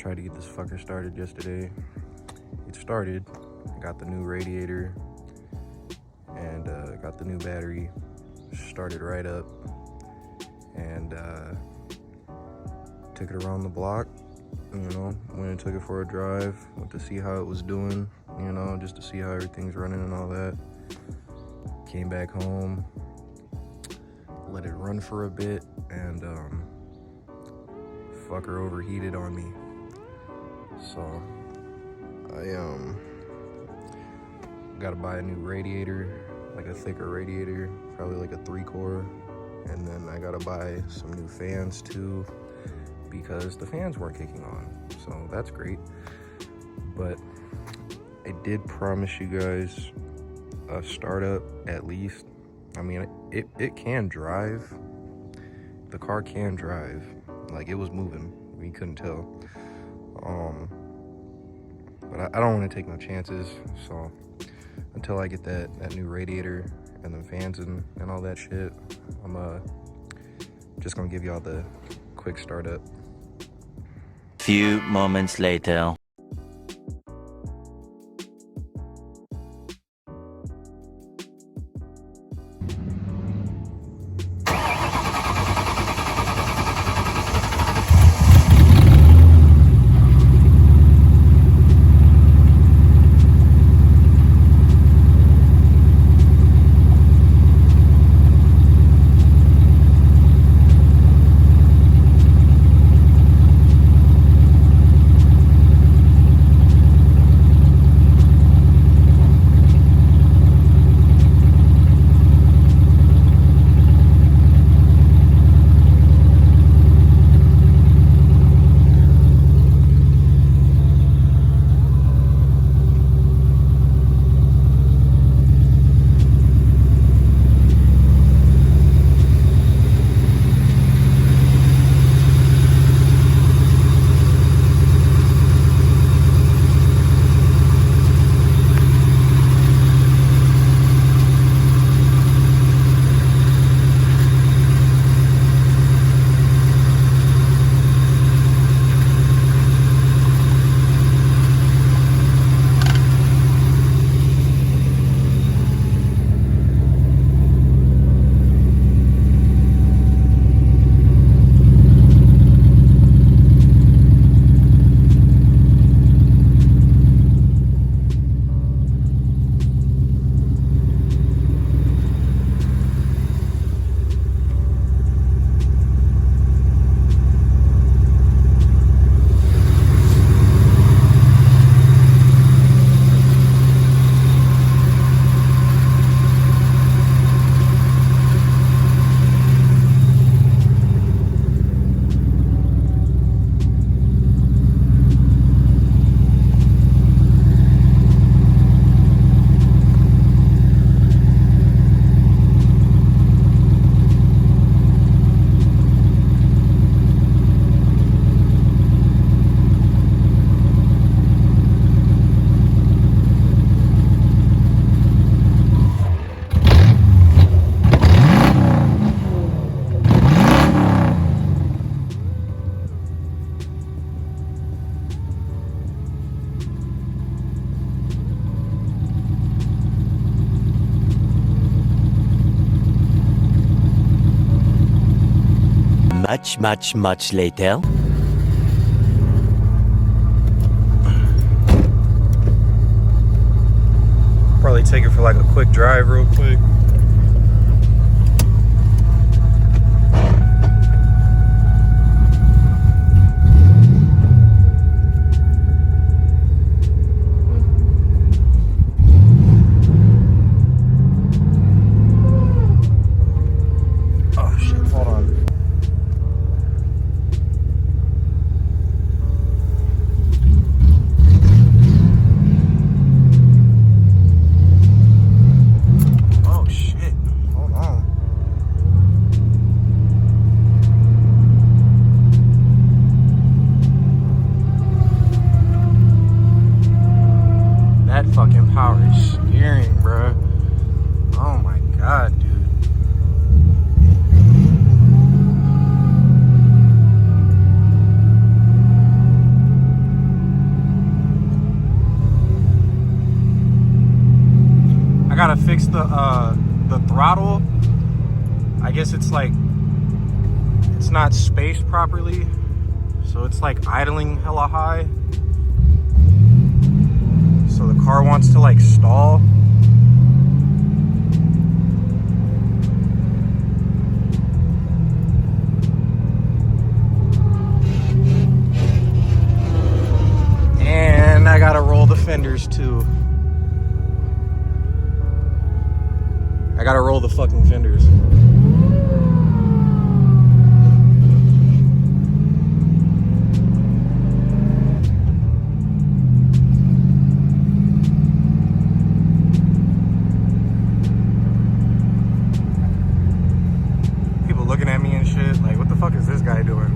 tried to get this fucker started yesterday. It started. I got the new radiator and got the new battery. Started right up and took it around the block. You know, went and took it for a drive. Went to see how it was doing. You know, just to see how everything's running and all that. Came back home, let it run for a bit, and fucker overheated on me. So I gotta buy a new radiator, like a thicker radiator, probably like a 3-core, and then I gotta buy some new fans too, because the fans weren't kicking on. So that's great. But I did promise you guys a startup at least. I mean, it can drive. The car can drive. Like, it was moving. We couldn't tell. But I don't want to take no chances. So until I get that new radiator and the fans and all that shit, I'm just gonna give y'all the quick startup. Few moments later. Much later. Probably take it for like a quick drive real quick. Oh shit, hold on. fix the throttle. I guess it's like, it's not spaced properly. So it's like idling hella high. So the car wants to like stall. And I gotta roll the fenders too. I gotta roll the fucking fenders. People looking at me and shit, like, what the fuck is this guy doing?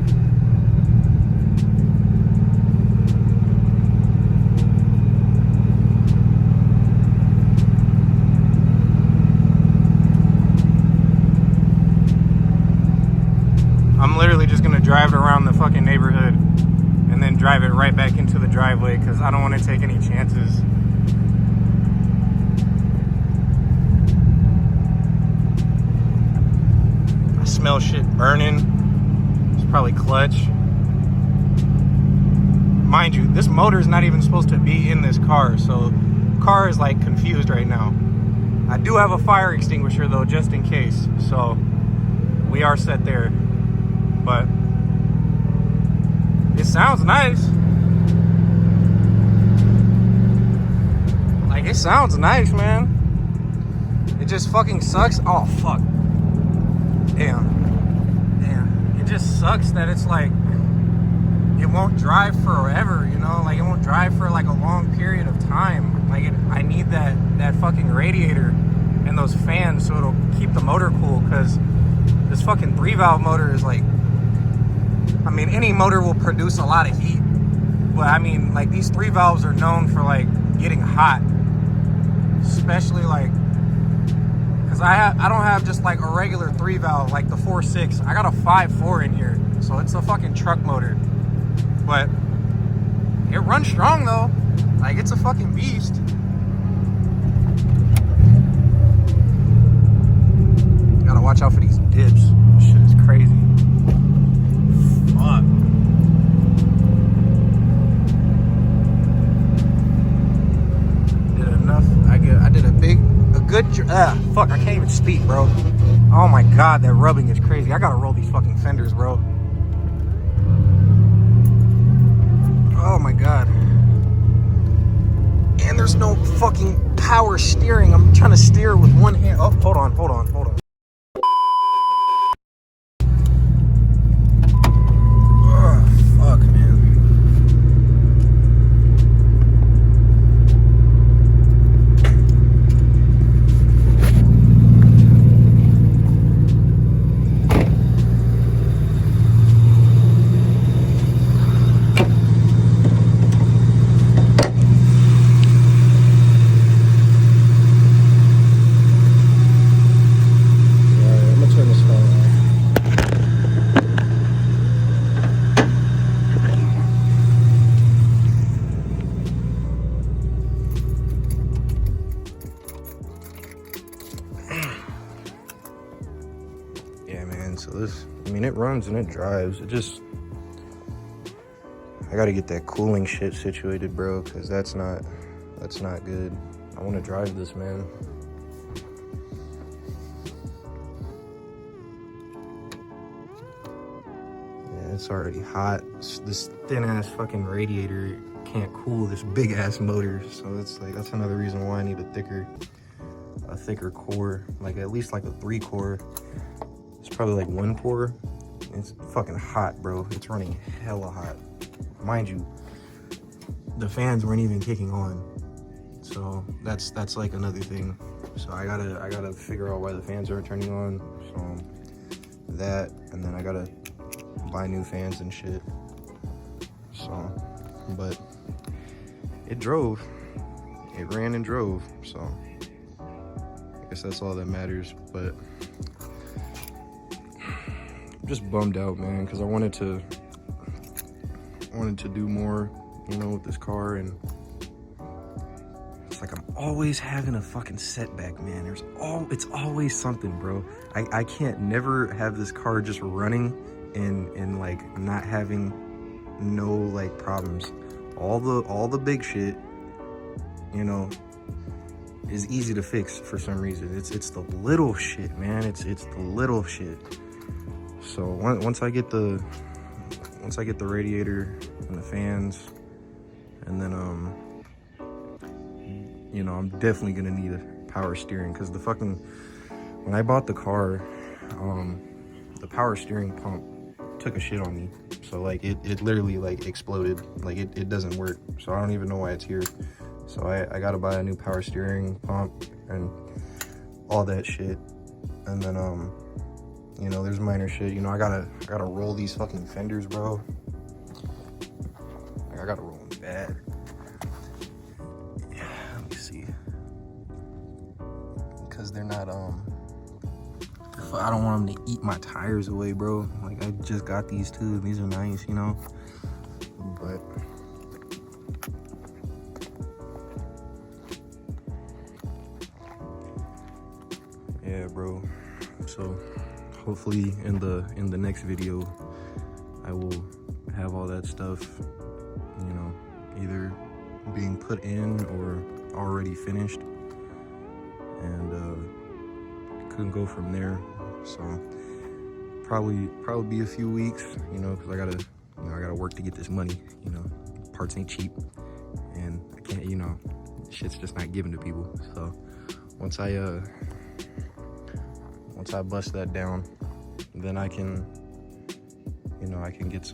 I'm literally just gonna drive it around the fucking neighborhood and then drive it right back into the driveway because I don't want to take any chances. I smell shit burning. It's probably clutch. Mind you, this motor is not even supposed to be in this car, so car is like confused right now. I do have a fire extinguisher though, just in case, so we are set there. But it sounds nice. Like, it sounds nice, man. It just fucking sucks. Oh, fuck. Damn. It just sucks that it's like, it won't drive forever, you know? Like, it won't drive for like a long period of time. Like, I need that fucking radiator and those fans so it'll keep the motor cool, because this fucking 3-valve motor is like, I mean, any motor will produce a lot of heat, but I mean, like, these 3 valves are known for like getting hot, especially like, because I don't have just like a regular 3-valve like the 4.6. I got a 5.4 in here, so it's a fucking truck motor, but it runs strong though. Like, it's a fucking beast. Gotta watch out for these dips. This shit is crazy. Fuck. Did enough. I did a good fuck, I can't even speak, bro. Oh my god, that rubbing is crazy. I gotta roll these fucking fenders, bro. Oh my god. And there's no fucking power steering. I'm trying to steer with one hand. Oh, hold on. So this, I mean, it runs and it drives. It just, I gotta get that cooling shit situated, bro, because that's not good. I want to drive this, man. Yeah, it's already hot. This thin ass fucking radiator can't cool this big ass motor, so it's like, that's another reason why I need a thicker core, like at least like a 3-core. It's probably like 1 core. It's fucking hot, bro. It's running hella hot. Mind you, the fans weren't even kicking on. So that's like another thing. So I gotta figure out why the fans aren't turning on. So that, and then I gotta buy new fans and shit. So, but it drove. It ran and drove. So I guess that's all that matters. But I'm just bummed out, man, because I wanted to do more, you know, with this car, and like I'm always having a fucking setback, man. It's always something, bro. I can't never have this car just running and like not having no like problems. All the big shit, you know, is easy to fix for some reason. It's the little shit, man. It's the little shit. So once I get the radiator and the fans, and then you know, I'm definitely gonna need a power steering, because when I bought the car, the power steering pump took a shit on me. So like it literally like exploded. Like it doesn't work. So I don't even know why it's here. So I gotta buy a new power steering pump and all that shit. And then you know, there's minor shit. You know, I gotta roll these fucking fenders, bro. Like, I gotta roll them bad. Yeah, let me see. Because they're not I don't want them to eat my tires away, bro. Like, I just got these too. These are nice, you know. But yeah, bro. So hopefully in the next video I will have all that stuff, you know, either being put in or already finished, and couldn't go from there. So probably be a few weeks, you know, because I gotta work to get this money. You know, parts ain't cheap, and I can't, you know, shit's just not given to people. So once I bust that down, then I can, you know, I can get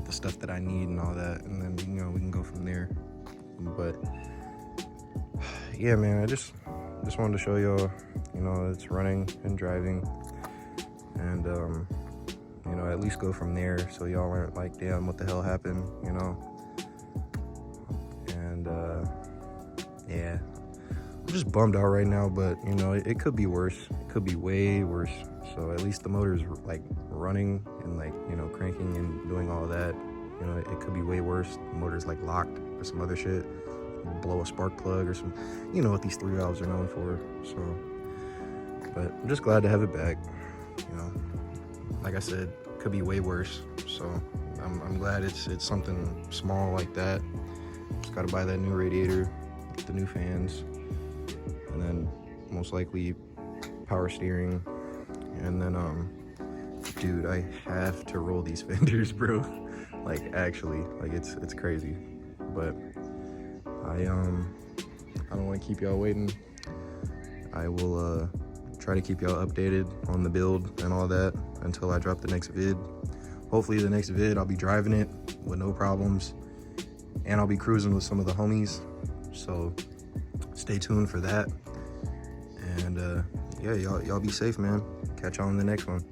the stuff that I need and all that, and then, you know, we can go from there. But yeah, man, I just wanted to show y'all, you know, it's running and driving, and you know, at least go from there, so y'all aren't like, damn, what the hell happened, you know. And yeah, I'm just bummed out right now, but you know, it could be worse. It could be way worse. So at least the motor's like running and like, you know, cranking and doing all that. You know, it could be way worse. The motor's like locked or some other shit. Blow a spark plug or some, you know what these 3 valves are known for. So, but I'm just glad to have it back. You know, like I said, could be way worse. So I'm glad it's something small like that. Just gotta buy that new radiator, get the new fans, and then most likely power steering. And then dude, I have to roll these fenders, bro. Like, actually, like it's crazy. But I don't want to keep y'all waiting. I will try to keep y'all updated on the build and all that until I drop the next vid. Hopefully the next vid I'll be driving it with no problems, and I'll be cruising with some of the homies. So stay tuned for that. And yeah, y'all be safe, man. Catch y'all in the next one.